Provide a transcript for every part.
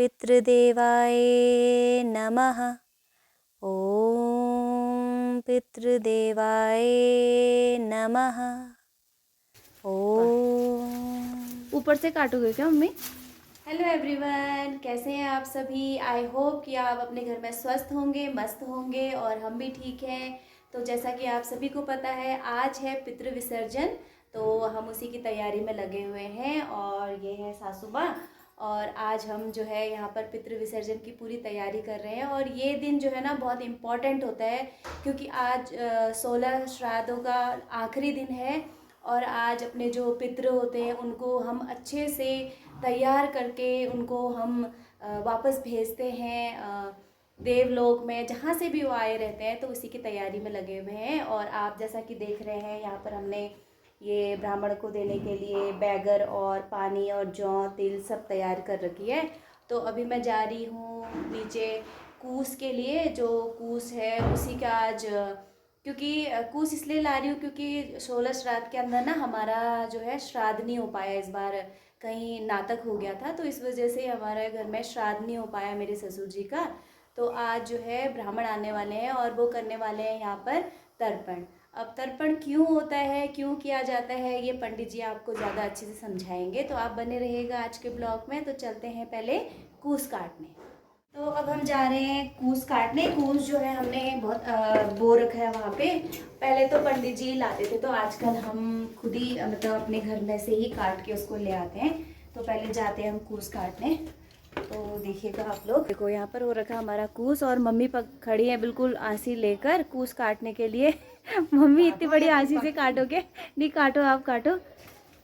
पितृदेवाय नमः। ओम पितृदेवाय नमः। ओम। ऊपर से काटोगे क्या मम्मी? हेलो एवरीवन, कैसे हैं आप सभी? आई होप कि आप अपने घर में स्वस्थ होंगे, मस्त होंगे और हम भी ठीक हैं। तो जैसा कि आप सभी को पता है, आज है पितृ विसर्जन, तो हम उसी की तैयारी में लगे हुए हैं। और ये है सासू माँ, और आज हम जो है यहाँ पर पितृ विसर्जन की पूरी तैयारी कर रहे हैं। और ये दिन जो है ना बहुत इम्पॉर्टेंट होता है, क्योंकि आज 16 श्राद्धों का आखिरी दिन है। और आज अपने जो पितृ होते हैं उनको हम अच्छे से तैयार करके उनको हम वापस भेजते हैं देवलोक में, जहाँ से भी वो आए रहते हैं। तो उसी की तैयारी में लगे हुए हैं। और आप जैसा कि देख रहे हैं, यहाँ पर हमने ये ब्राह्मण को देने के लिए बैगर और पानी और जौ तिल सब तैयार कर रखी है। तो अभी मैं जा रही हूँ नीचे कूस के लिए। जो कूस है उसी का आज, क्योंकि कूस इसलिए ला रही हूँ क्योंकि 16 श्राद्ध के अंदर ना हमारा जो है श्राद्ध नहीं हो पाया इस बार, कहीं नाटक हो गया था, तो इस वजह से हमारे घर में श्राद्ध नहीं हो पाया मेरे ससुर जी का। तो आज जो है ब्राह्मण आने वाले हैं और वो करने वाले हैं यहाँ पर तर्पण। अब तर्पण क्यों होता है, क्यों किया जाता है, ये पंडित जी आपको ज़्यादा अच्छे से समझाएंगे, तो आप बने रहिएगा आज के ब्लॉग में। तो चलते हैं पहले कूस काटने। तो अब हम जा रहे हैं कूस काटने। कूस जो है हमने बहुत बो रखा है वहाँ पे। पहले तो पंडित जी लाते थे, तो आजकल हम खुद ही मतलब अपने घर में से ही काट के उसको ले आते हैं। तो पहले जाते हैं हम कूस काटने। तो देखिएगा आप लोग, देखो यहाँ पर हो रखा हमारा कूस और मम्मी खड़ी है बिल्कुल आंसी लेकर कूस काटने के लिए। मम्मी इतनी बड़ी आंसी से काटोगे? नहीं, काटो, आप काटो।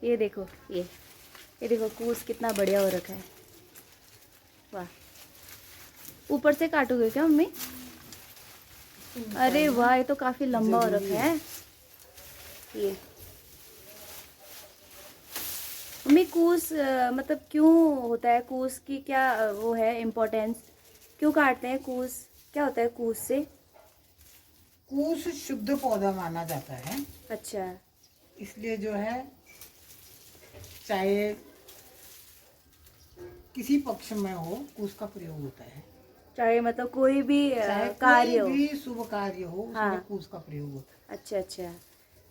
ये देखो, ये देखो कूस कितना बढ़िया हो रखा है। वाह। ऊपर से काटोगे क्या मम्मी? अरे वाह, ये तो काफी लंबा हो रखा है। ये मम्मी कूस मतलब क्यों होता है? कूस की क्या वो है इम्पोर्टेंस? क्यों काटते हैं कूस? क्या होता है कूस से? कूस शुद्ध पौधा माना जाता है, अच्छा। इसलिए जो है चाहे किसी पक्ष में हो कूस का प्रयोग होता है। चाहे मतलब कोई भी चाहे कार्य कोई हो। भी शुभ कार्य हो, उसमें हाँ। कूस का प्रयोग होता है। अच्छा अच्छा।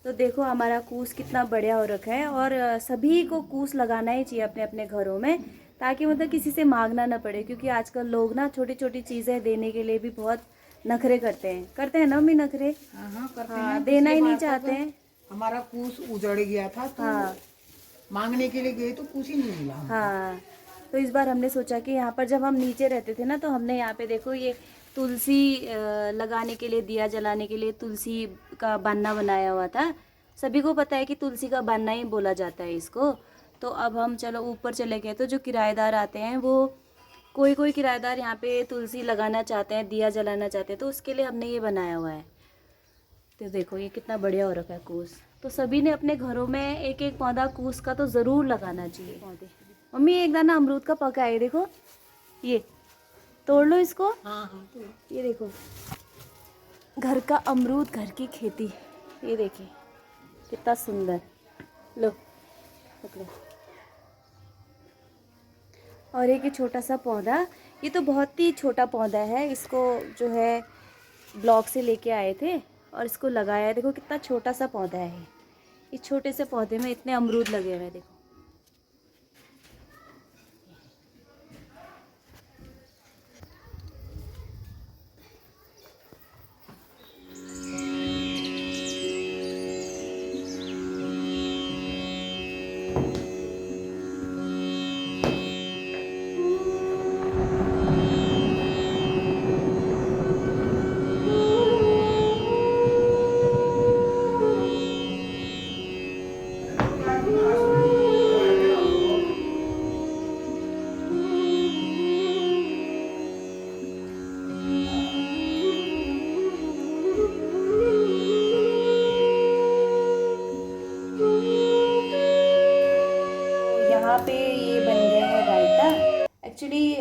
तो देखो हमारा कूस कितना बढ़िया हो रखा है। और सभी को कूस लगाना ही चाहिए अपने अपने घरों में, ताकि मतलब किसी से मांगना ना पड़े। क्योंकि आजकल लोग ना छोटी छोटी चीज़ें देने के लिए भी बहुत नखरे करते हैं ना मम्मी, नखरे। हाँ करते हाँ, हैं। देना पिछली ही नहीं बार चाहते तक हैं। हमारा कूस उजड़ गया था, तो हाँ मांगने के लिए गए तो कूस ही नहीं मिला हमको। हाँ। तो इस बार हमने सोचा कि यहाँ पर जब हम नीचे रहते थे ना, तो हमने यहाँ पे देखो ये तुलसी लगाने के लिए, दिया जलाने के लिए तुलसी का बान्ना बनाया हुआ था। सभी को पता है कि तुलसी का बान्ना ही बोला जाता है इसको। तो अब हम चलो ऊपर चले गए, तो जो किराएदार आते हैं वो कोई कोई किराएदार यहाँ पे तुलसी लगाना चाहते हैं, दिया जलाना चाहते हैं, तो उसके लिए हमने ये बनाया हुआ है। तो देखो ये कितना बढ़िया हो रखा है कूस। तो सभी ने अपने घरों में एक एक पौधा कूस का तो ज़रूर लगाना चाहिए। पौधे। मम्मी एक दाना अमरूद का पका है, देखो, ये तोड़ लो इसको। हाँ हाँ तो ये देखो, घर का अमरूद, घर की खेती। ये देखिए कितना सुंदर। लो पकड़ो। और एक ये छोटा सा पौधा, ये तो बहुत ही छोटा पौधा है। इसको जो है ब्लॉक से लेके आए थे और इसको लगाया है। देखो कितना छोटा सा पौधा है। इस छोटे से पौधे में इतने अमरूद लगे हुए हैं, देखो। यहाँ पे ये बन गया है रायता। एक्चुअली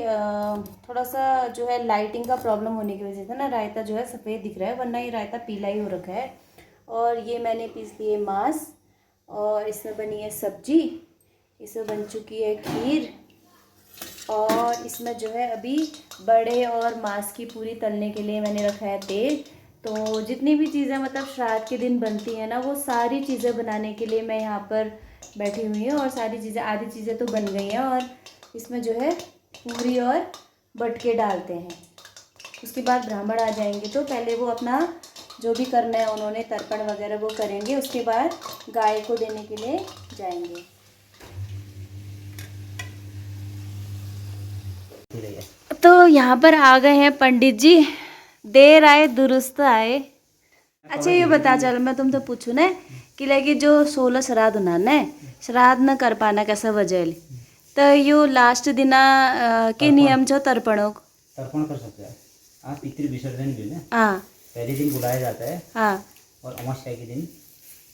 थोड़ा सा जो है लाइटिंग का प्रॉब्लम होने की वजह से ना रायता जो है सफ़ेद दिख रहा है, वरना ये रायता पीला ही हो रखा है। और ये मैंने पीस लिए मांस, और इसमें बनी है सब्जी, इसमें बन चुकी है खीर, और इसमें जो है अभी बड़े और मांस की पूरी तलने के लिए मैंने रखा है तेल। तो जितनी भी चीज़ें मतलब श्राद्ध के दिन बनती हैं ना, वो सारी चीज़ें बनाने के लिए मैं यहाँ पर बैठी हुई हूँ। और सारी चीज़ें, आधी चीज़ें तो बन गई हैं और इसमें जो है पूरी और बटके डालते हैं। उसके बाद ब्राह्मण आ जाएंगे तो पहले वो अपना जो भी करना है उन्होंने तर्पण वगैरह वो करेंगे, उसके बाद गाय को देने के लिए जाएंगे। तो यहाँ पर आ गए हैं पंडित जी, देर आए दुरुस्त आए। अच्छा ये बता, चल मैं तुमसे पूछूँ ना कि लगे जो 16 श्राद्ध होना न, श्राद्ध न कर पाना कैसा वजह तो यो लास्ट दिना के नियम छो तर्पणों तर्पण कर सकते हैं आप। पितृ विसर्जन भी ना हाँ पहले दिन बुलाया जाता है हाँ और अमावस्या के दिन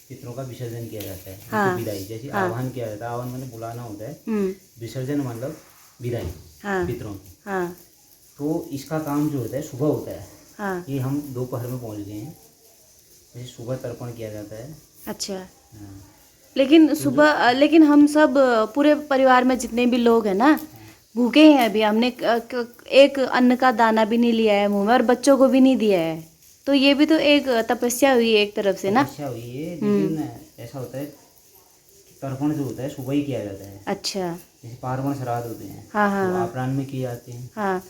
पितरों का विसर्जन किया जाता है। हाँ, उनकी विदाई जैसे आह्वान किया जाता है। आह्वान मतलब बुलाना होता है, विसर्जन मतलब विदाई हाँ पितरों की। हाँ तो इसका काम जो होता है सुबह होता है। हाँ। ये हम दोपहर में पहुंच गए हैं, जैसे सुबह तर्पण किया जाता है। अच्छा, हाँ। लेकिन सुबह लेकिन हम सब पूरे परिवार में जितने भी लोग हैं ना भूखे हैं अभी। हमने एक अन्न का दाना भी नहीं लिया है मुंह में और बच्चों को भी नहीं दिया है। तो ये भी तो एक तपस्या हुई एक तरफ से ना। तपस्या हुई है, लेकिन ऐसा होता है कि तर्पण जो होता है सुबह ही किया जाता है। अच्छा, जैसे पार्वण श्राद्ध होते हैं हाँ हाँ तो हाँ अपराह्न में किए जाते हैं। हाँ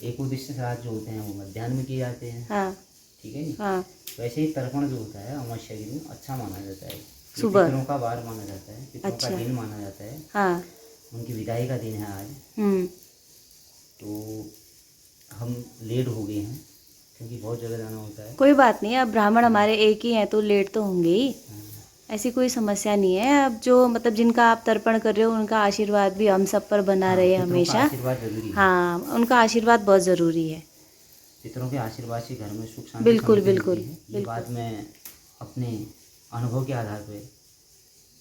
एक उद्देश्य श्राद्ध जो होते हैं वो मध्याह्न में किए जाते हैं। हाँ ठीक है नी। हाँ। वैसे ही तर्पण जो होता है अमावस्या के दिन अच्छा माना जाता है। ये सुबह पितरों का वार माना जाता है, पितरों अच्छा। का दिन माना जाता है। हाँ। उनकी विदाई का दिन है आज। तो हम लेट हो गए हैं क्योंकि बहुत जगह जाना होता है। कोई बात नहीं, अब ब्राह्मण हमारे एक ही हैं तो लेट तो होंगे ही, ऐसी कोई समस्या नहीं है। अब जो मतलब जिनका आप तर्पण कर रहे हो उनका आशीर्वाद भी हम सब पर बना रहे पितरों का हमेशा। आशीर्वाद जरूरी है। हाँ, उनका आशीर्वाद बहुत ज़रूरी है। पितरों के आशीर्वाद से घर में सुख शांति बिल्कुल समृद्धि बिल्कुल होती है। ये बिल्कुल। बात मैं अपने अनुभव के आधार पर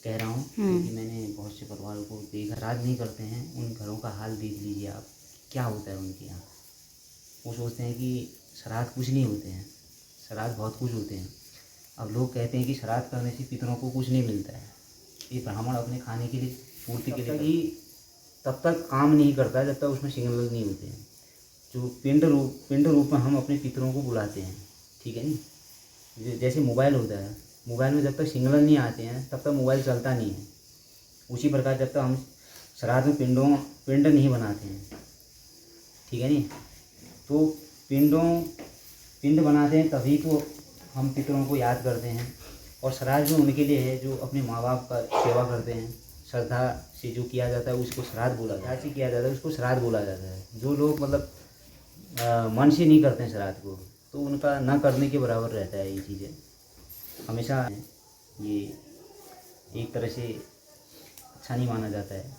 कह रहा हूँ, क्योंकि मैंने बहुत से परिवारों को देखा राज नहीं करते हैं। उन घरों का हाल देख लीजिए आप, क्या होता है उनके यहाँ। वो सोचते हैं कि श्राद्ध कुछ नहीं होते हैं, श्राद्ध बहुत कुछ होते हैं। अब लोग कहते हैं कि श्राद्ध करने से पितरों को कुछ नहीं मिलता है। ये ब्राह्मण अपने खाने के लिए, पूर्ति के लिए ही तब तक काम नहीं करता जब तक उसमें सिग्नल नहीं होते हैं। जो पिंड रूप में हम अपने पितरों को बुलाते हैं, ठीक है नी। जैसे मोबाइल होता है, मोबाइल में जब तक सिग्नल नहीं आते हैं तब तक मोबाइल चलता नहीं है। उसी प्रकार जब तक हम श्राद्ध में पिंड नहीं बनाते हैं, ठीक है नी, तो पिंड बनाते हैं तभी तो हम पितरों को याद करते हैं। और श्राद्ध में उनके लिए है जो अपने माँ बाप का सेवा करते हैं, श्रद्धा से जो किया जाता है उसको श्राद्ध बोला जाता है। किया जाता है उसको श्राद्ध बोला जाता है। जो लोग मतलब मन से नहीं करते हैं श्राद्ध को, तो उनका न करने के बराबर रहता है। ये चीज़ें हमेशा ये एक तरह से अच्छा नहीं माना जाता है।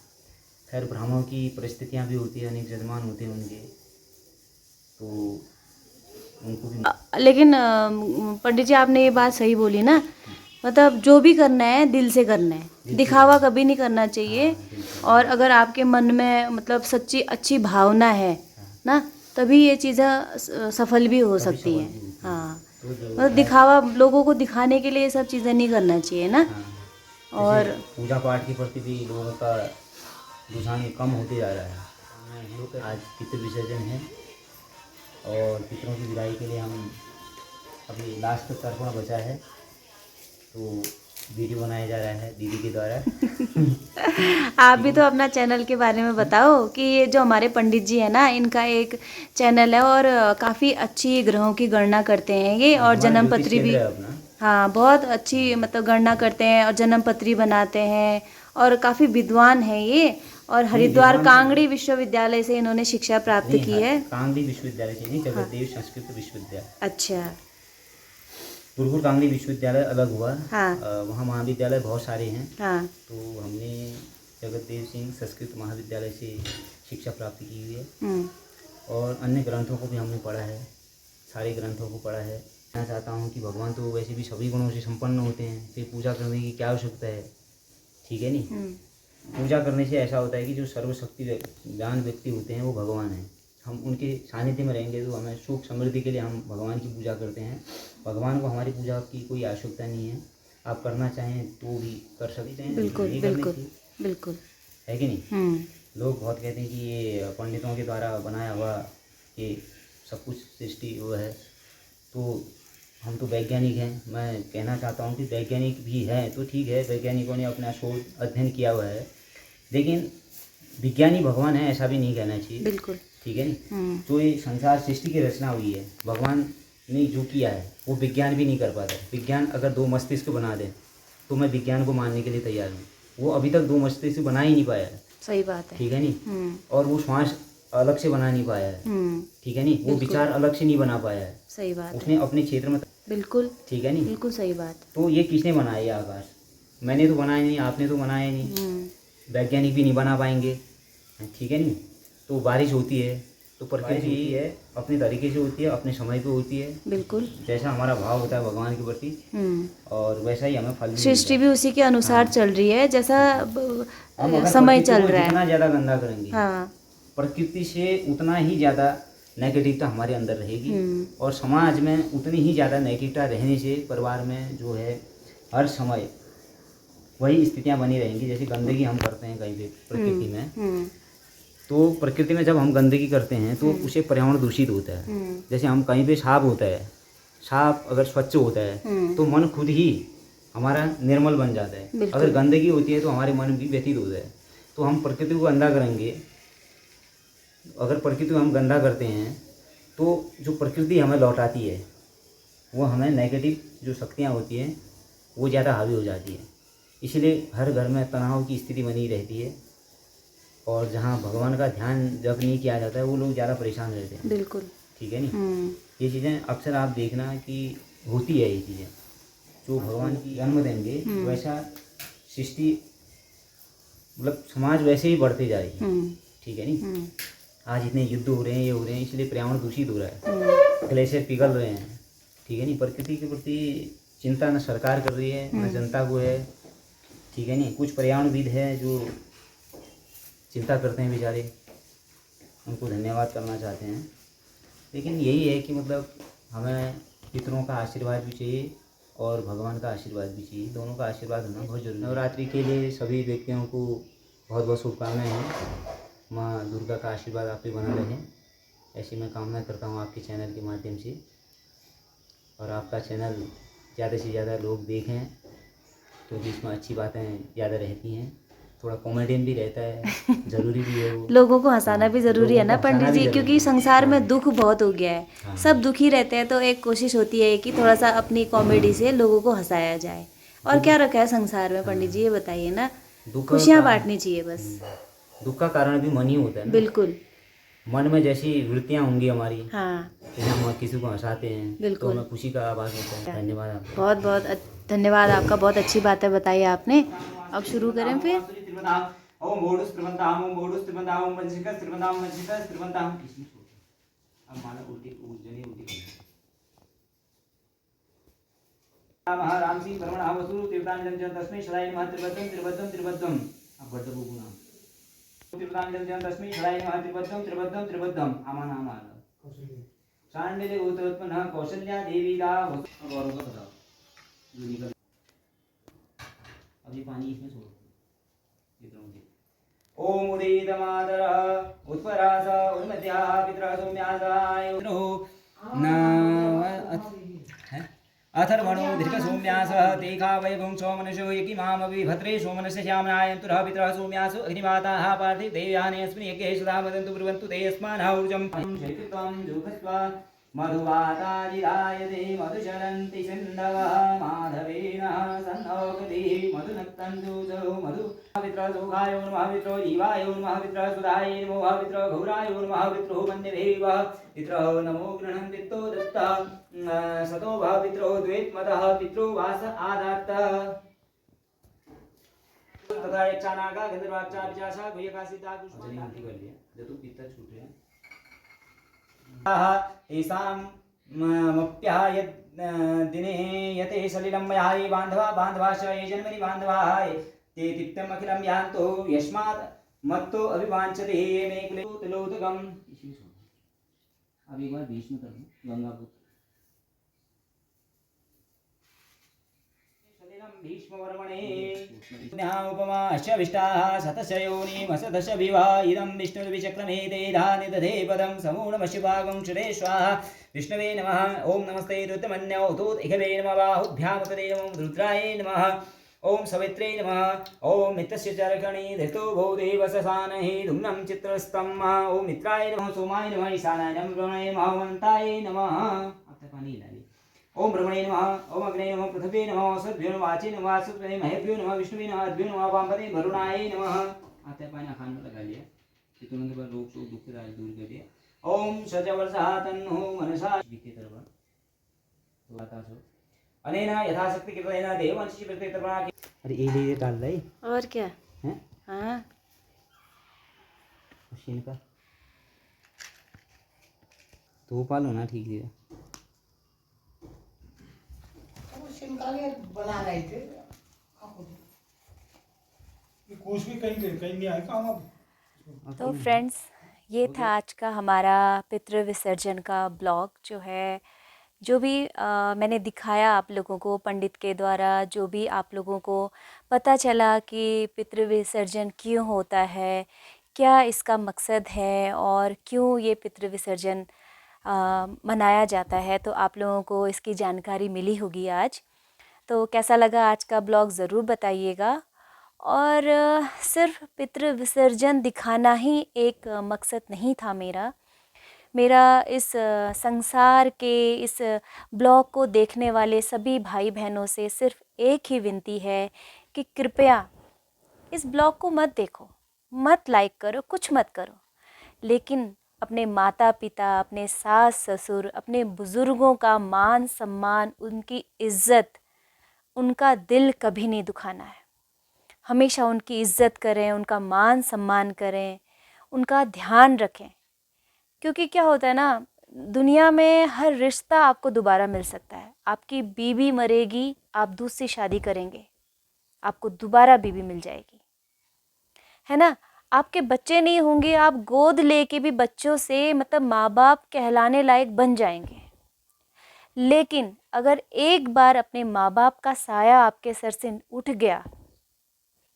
खैर ब्राह्मणों की परिस्थितियाँ भी होती है, अनेक जजमान होते हैं उनके, तो उनको भी। लेकिन पंडित जी आपने ये बात सही बोली ना, मतलब जो भी करना है दिल से करना है, दिखावा कभी नहीं करना चाहिए। और अगर आपके मन में मतलब सच्ची अच्छी भावना है ना, तभी ये चीज़ें सफल भी हो सकती हैं। हाँ, मतलब दिखावा, लोगों को दिखाने के लिए ये सब चीज़ें नहीं करना चाहिए ना। और पूजा पाठ के प्रति भी लोगों का रुझान कम होते जा रहा है। आज पितृ विसर्जन है और पितरों की विदाई के लिए हम अभी लास्ट तर्पण बचा है, तो वीडियो बनाया जा रहा है दीदी के द्वारा। आप भी तो अपना चैनल के बारे में बताओ कि ये जो हमारे पंडित जी है ना, इनका एक चैनल है और काफ़ी अच्छी ग्रहों की गणना करते हैं ये, और जन्म पत्री भी। हाँ, बहुत अच्छी मतलब गणना करते हैं और जन्म पत्री बनाते हैं और काफ़ी विद्वान है ये। और हरिद्वार कांगड़ी विश्वविद्यालय से इन्होंने शिक्षा प्राप्त की है। कांगड़ी विश्वविद्यालय से नहीं, जगतदेव संस्कृत विश्वविद्यालय। अच्छा, तुरपुर कांगड़ी विश्वविद्यालय अलग हुआ। हाँ। वहाँ महाविद्यालय बहुत सारे हैं। हाँ। तो हमने जगतदेव सिंह संस्कृत महाविद्यालय से शिक्षा प्राप्त की हुई है और अन्य ग्रंथों को भी हमने पढ़ा है, सारे ग्रंथों को पढ़ा है। मैं चाहता हूँ कि भगवान तो वैसे भी सभी गुणों से संपन्न होते हैं, फिर पूजा करने की क्या आवश्यकता है, ठीक है नी। पूजा करने से ऐसा होता है कि जो सर्वशक्ति ज्ञान व्यक्ति होते हैं वो भगवान हैं। हम उनके सानिध्य में रहेंगे तो हमें सुख समृद्धि के लिए हम भगवान की पूजा करते हैं। भगवान को हमारी पूजा की कोई आवश्यकता नहीं है। आप करना चाहें तो भी कर सकते हैं, बिल्कुल बिल्कुल बिल्कुल, है कि नहीं। लोग बहुत कहते हैं कि ये पंडितों के द्वारा बनाया हुआ ये सब कुछ सृष्टि वो है, तो हम तो वैज्ञानिक हैं। मैं कहना चाहता हूँ कि वैज्ञानिक भी हैं तो ठीक है, वैज्ञानिकों ने अपना शोध अध्ययन किया हुआ है, लेकिन विज्ञानी भगवान है ऐसा भी नहीं कहना चाहिए। बिल्कुल। ठीक है नहीं। तो ये संसार सृष्टि की रचना हुई है, भगवान ने जो किया है वो विज्ञान भी नहीं कर पाता। विज्ञान अगर 2 मस्तिष्क बना दे तो मैं विज्ञान को मानने के लिए तैयार हूँ। वो अभी तक 2 मस्तिष्क बना ही नहीं पाया है। सही बात है। ठीक है नहीं। और वो श्वास अलग से बना नहीं पाया है। ठीक है नहीं। वो बिल्कुल। विचार अलग से नहीं बना पाया है। सही बात उसने है। अपने क्षेत्र में। बिल्कुल। ठीक है नहीं। बिल्कुल सही बात। तो ये किसने बनाया ये आकाश? मैंने तो बनाया नहीं, आपने तो बनाया नहीं, वैज्ञानिक भी नहीं बना पाएंगे। ठीक है नहीं। तो बारिश होती है तो प्रकृति यही है, अपने तरीके से होती है, अपने समय पे होती है। बिल्कुल। जैसा हमारा भाव होता है भगवान के प्रति, और वैसा ही हमें फल भी सृष्टि मिलता भी उसी के अनुसार चल रही है जैसा है। हम अगर समय प्रकृति चल को रहा जितना है। ज़्यादा गंदा करेंगे, हाँ। प्रकृति से उतना ही ज़्यादा नेगेटिवता हमारे अंदर रहेगी, और समाज में उतनी ही ज़्यादा नेगेटिवता रहने से परिवार में जो है हर समय वही स्थितियाँ बनी रहेंगी। जैसे गंदगी हम करते हैं कहीं पे प्रकृति में, तो प्रकृति में जब हम गंदगी करते हैं तो उसे पर्यावरण दूषित होता है। जैसे हम कहीं पे साफ होता है, साफ अगर स्वच्छ होता है तो मन खुद ही हमारा निर्मल बन जाता है। अगर गंदगी होती है तो हमारे मन भी व्यथित होता है। तो हम प्रकृति को गंदा करेंगे, अगर प्रकृति को हम गंदा करते हैं तो जो प्रकृति हमें लौटाती है वो हमें नेगेटिव जो शक्तियाँ होती हैं वो ज़्यादा हावी हो जाती है। इसलिए हर घर में तनाव की स्थिति बनी रहती है, और जहाँ भगवान का ध्यान जब नहीं किया जाता है वो लोग ज़्यादा परेशान रहते हैं। बिल्कुल। ठीक है नहीं। ये चीज़ें अक्सर आप देखना कि होती है। ये चीज़ें जो भगवान की जन्म देंगे वैसा सृष्टि मतलब समाज वैसे ही बढ़ते जाएगी। ठीक है नहीं। आज इतने युद्ध हो रहे हैं, ये हो रहे हैं, इसलिए पर्यावरण दूषित हो रहा है, ग्लेशियर पिघल रहे हैं। ठीक है नहीं। प्रकृति के प्रति चिंता न सरकार कर रही है न जनता को है। ठीक है नहीं। कुछ पर्यावरणविद हैं जो चिंता करते हैं बेचारे, उनको धन्यवाद करना चाहते हैं। लेकिन यही है कि मतलब हमें पितरों का आशीर्वाद भी चाहिए और भगवान का आशीर्वाद भी चाहिए, दोनों का आशीर्वाद होना बहुत जरूरी है। नवरात्रि के लिए सभी व्यक्तियों को बहुत बहुत शुभकामनाएं हैं। माँ दुर्गा का आशीर्वाद आप पे बना रहे, ऐसी मैं कामना करता हूँ आपके चैनल के माध्यम से, और आपका चैनल ज़्यादा से ज़्यादा लोग देखें क्योंकि इसमें अच्छी बातें ज़्यादा रहती हैं, थोड़ा कॉमेडियन भी रहता है, ज़रूरी भी है वो। लोगों को हंसाना भी ज़रूरी है ना लोगों को पंडित हंसाना जी, भी क्योंकि ज़रूरी है। संसार में दुख बहुत हो गया है। सब दुखी रहते हैं तो एक कोशिश होती है कि थोड़ा सा अपनी कॉमेडी से लोगों को हंसाया जाए। और क्या रखा है संसार में पंडित जी, ये बताइए ना। खुशियाँ बांटनी चाहिए बस। दुख का कारण भी मन ही होता है ना। बिल्कुल। मन में जैसी वृत्तियाँ होंगी हमारी, हाँ जैसे हम किसी को हंसाते हैं तो बिल्कुल। हमें खुशी का आभास होता है। धन्यवाद आपका। बहुत बहुत धन्यवाद आपका, बहुत अच्छी बातें बताई आपने। अब शुरू करें फिर। ओम बोडुस त्रिवंताम, ओम बोडुस त्रिवंताम, ओम मंजिका त्रिवंताम, मंजिका त्रिवंताम। अब माला उल्टी उज्जनी उल्टी नमः राम सिंह परमणः वसु तीर्थांजन जन तस्मै शराय नमः त्रिवद्दम त्रिवद्दम त्रिवद्दम। अब बड्ड बुबू नाम तीर्थांजन जन तस्मै शराय नमः त्रिवद्दम त्रिवद्दम त्रिवद्दम। आमान आमान शांडिल्य उत्पन्न कौशल्या देवी दा। अब औरों का बताओ जो निकल। अभी पानी इसमें छोड़ो इधर। ओम उदीतमातर उत्परास उन्मत्याः पितरः सौम्यासाय अथर्वणो दीर्घ सौम्यासः तेखा वैभुंसो मनुष्यो यकिमामपि भद्रे सोमनस्य श्यामनायन्तुरः पितरः सौम्यासु अग्निमाताः पार्थिव देव्याने अस्मिन् यज्ञे सदा वदन्तु ब्रुवन्तु ते अस्मानः ऊर्जं शैकृत्वं जुगत्वा मधुवाताजिरायते मधुचरन्ति सिन्धवः माधवेन सन्नोगतिः मधुनक्तन्तुजो मधु पितृसुखायो नमः पितरो जीवायो नमः पितृसुधाय नमो पितरो घोरायो नमः पितरो मन्यदेव पितरो नमो गृह्णन् पित्तो दत्तः सतो भव पितरो द्वैतमतः पितरो वास आदात्तः तथा यक्षानागा गन्धर्वाक्षा पिशाचा गुह्यका सिद्धा कुष्माण्डा कर लिया जब तू पित्तर छूट रहे तेषां मप्याय दिने यते सलिलं मयाय बान्धवा बान्धवाश्च ये जन्मनि बान्धवाः ते तिक्तम् अखिलं यान्तो यस्मात् मत्तो अभिवाञ्छते ये मे कुले तिलोदकम्। अब एक बार बीच में कर दूं गंगा पुत्र उपमाश्चविष्टाः शतशयोनिमसदश विवा इदं विष्णुर्विचक्रमे देधानि दधे पदं समूढमशिभागं चुरे स्वाहा विष्णवे नमः। ओम नमस्ते रुद्रमन्योऽतुत इघवे नमः बाहुभ्यामुपदे नमः रुद्राय नमः। ओम सवित्रे नमः। ओम मित्रस्य चरकणी धृतो भो देवससानहि दुम्नं चित्रस्तम्। ओम मित्राय नमः सोमाय नमः ईशानाय नमः ब्रह्मणे महावन्ताय नमः। अब तक पानी ला ली। ओम ब्रह्मणे नमः। ओम अग्ने नमः पृथ्वी नमः सद्भ्यो नमः वाचे नमः सुत्वे महेभ्यो नमः विष्णुवे नमः अद्भ्यो नमः वामपदे वरुणाय नमः। आते पानी अखान में लगा लिया कि तुरंत पर रोग शोक दुख दाल दूर कर दिया। ओम सजवर्षः तन्नो मनसा वित्ते तरवा तो आता सो अनेना यथाशक्ति कृतेन देववंशी प्रतितर्पणा। अरे ये डाल रही और क्या हैं हाँ मशीन का तो पालो ना ठीक है। शिनकाले बना रहे थे कोच भी कहीं नहीं आए काम अब। तो फ्रेंड्स ये था आज का हमारा पितृ विसर्जन का ब्लॉग जो है। जो भी मैंने दिखाया आप लोगों को पंडित के द्वारा, जो भी आप लोगों को पता चला कि पितृ विसर्जन क्यों होता है, क्या इसका मकसद है और क्यों ये पितृ विसर्जन मनाया जाता है, तो आप लोगों को इसकी जानकारी मिली होगी आज। तो कैसा लगा आज का ब्लॉग ज़रूर बताइएगा। और सिर्फ पितृ विसर्जन दिखाना ही एक मकसद नहीं था मेरा इस संसार के इस ब्लॉग को देखने वाले सभी भाई बहनों से सिर्फ एक ही विनती है कि कृपया इस ब्लॉग को मत देखो, मत लाइक करो, कुछ मत करो, लेकिन अपने माता पिता, अपने सास ससुर, अपने बुज़ुर्गों का मान सम्मान, उनकी इज़्ज़त, उनका दिल कभी नहीं दुखाना है। हमेशा उनकी इज़्ज़त करें, उनका मान सम्मान करें, उनका ध्यान रखें। क्योंकि क्या होता है ना, दुनिया में हर रिश्ता आपको दोबारा मिल सकता है। आपकी बीवी मरेगी, आप दूसरी शादी करेंगे, आपको दोबारा बीवी मिल जाएगी, है ना। आपके बच्चे नहीं होंगे, आप गोद लेके भी बच्चों से मतलब माँ बाप कहलाने लायक बन जाएंगे। लेकिन अगर एक बार अपने माँ बाप का साया आपके सर से उठ गया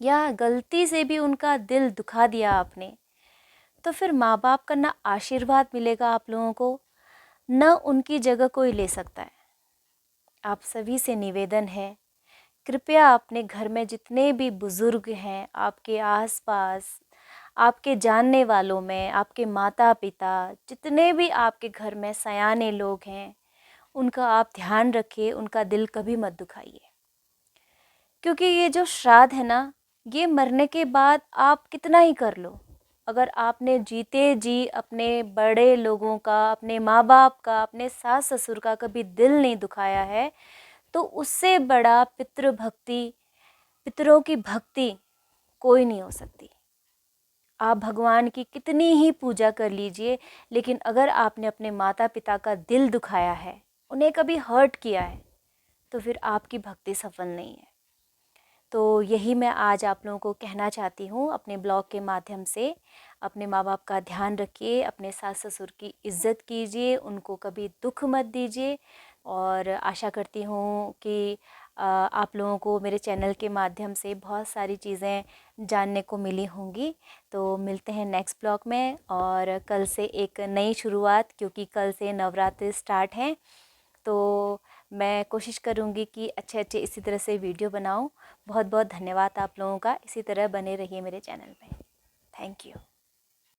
या गलती से भी उनका दिल दुखा दिया आपने, तो फिर माँ बाप का ना आशीर्वाद मिलेगा आप लोगों को, न उनकी जगह कोई ले सकता है। आप सभी से निवेदन है, कृपया अपने घर में जितने भी बुज़ुर्ग हैं, आपके आसपास, आपके जानने वालों में, आपके माता पिता, जितने भी आपके घर में सयाने लोग हैं, उनका आप ध्यान रखिए, उनका दिल कभी मत दुखाइए। क्योंकि ये जो श्राद्ध है ना, ये मरने के बाद आप कितना ही कर लो, अगर आपने जीते जी अपने बड़े लोगों का, अपने माँ बाप का, अपने सास ससुर का कभी दिल नहीं दुखाया है, तो उससे बड़ा पितृभक्ति, पितरों की भक्ति कोई नहीं हो सकती। आप भगवान की कितनी ही पूजा कर लीजिए, लेकिन अगर आपने अपने माता पिता का दिल दुखाया है, उन्हें कभी हर्ट किया है, तो फिर आपकी भक्ति सफल नहीं है। तो यही मैं आज आप लोगों को कहना चाहती हूँ अपने ब्लॉग के माध्यम से। अपने माँ बाप का ध्यान रखिए, अपने सास ससुर की इज़्ज़त कीजिए, उनको कभी दुख मत दीजिए। और आशा करती हूँ कि आप लोगों को मेरे चैनल के माध्यम से बहुत सारी चीज़ें जानने को मिली होंगी। तो मिलते हैं नेक्स्ट ब्लॉग में, और कल से एक नई शुरुआत, क्योंकि कल से नवरात्रि स्टार्ट हैं। तो मैं कोशिश करूँगी कि अच्छे इसी तरह से वीडियो बनाऊँ। बहुत बहुत धन्यवाद आप लोगों का, इसी तरह बने रहिए मेरे चैनल पे। Thank you.